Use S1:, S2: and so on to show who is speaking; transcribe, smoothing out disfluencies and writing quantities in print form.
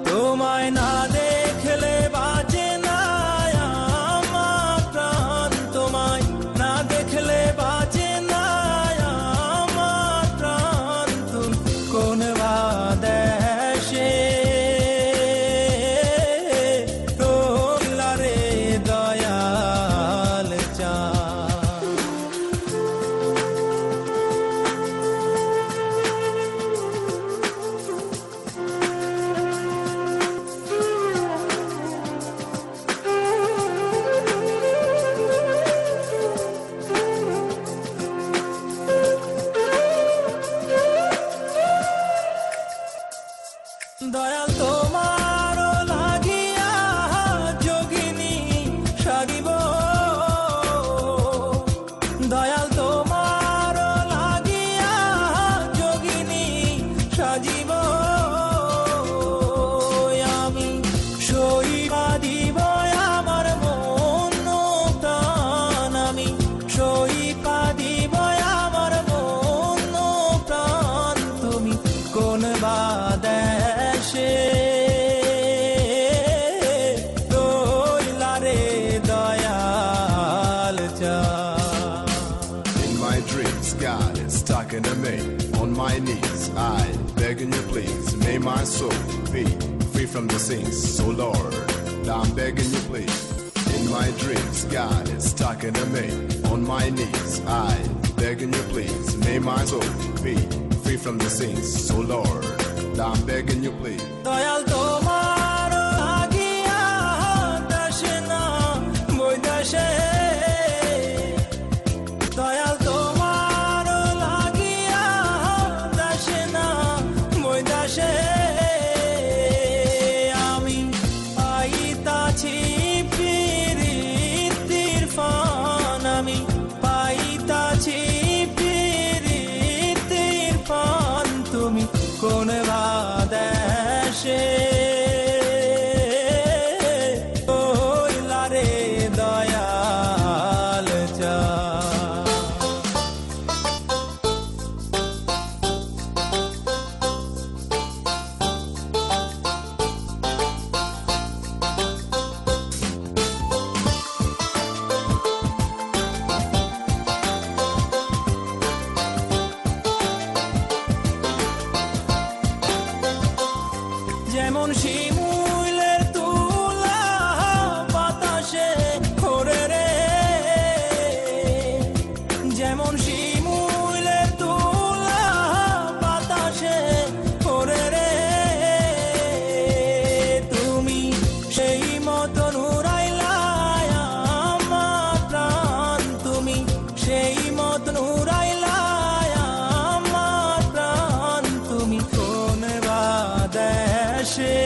S1: তোমায় না দেখলে বাঁচে না আমার প্রাণ, তোমায় না দেখলে বাঁচে না আমার প্রাণ। তুমি কোন বা দেশে রইলা রে দয়াল চাঁদ। দয়াল তোমার লাগিয়া যোগিনী সাজিব, দয়াল তোমার লাগিয়া যোগিনী সাজিব। আমি সইবা দিব আমার মন প্রাণ, আমি সইবা দিব আমার মন প্রাণ। তুমি কোন বা দেশে রইলা রে দয়াল চাঁদ।
S2: In my dreams, God is talking to me. On my knees, I begging you please, may my soul be free from the sins. So Lord, I'm begging you please. In my dreams, God is talking to me. On my knees, I begging you please, may my soul be free from the sins. So Lord, I'm begging you please.
S1: Dayal তোমার লাগিয়া দেশে না বৈদেশে, দয়াল তোমার লাগিয়া দেশে না বৈদেশে। আমি পাইতাছি প্রীতির ফান, আমি পাইতাছি প্রীতির ফান। তুমি কোন বা দেশে রইলা রে দয়াল চাঁদ। যেমন শিমুলের তুলা বাতাসে ওড়ে রে, যেমন শিমুলের তুলা বাতাসে ওড়ে রে। তুমি সেই মতন উড়াইলা আমার প্রাণ, তুমি সেই মতন উড়াইলা আমার প্রাণ। তুমি কোন বা দেশে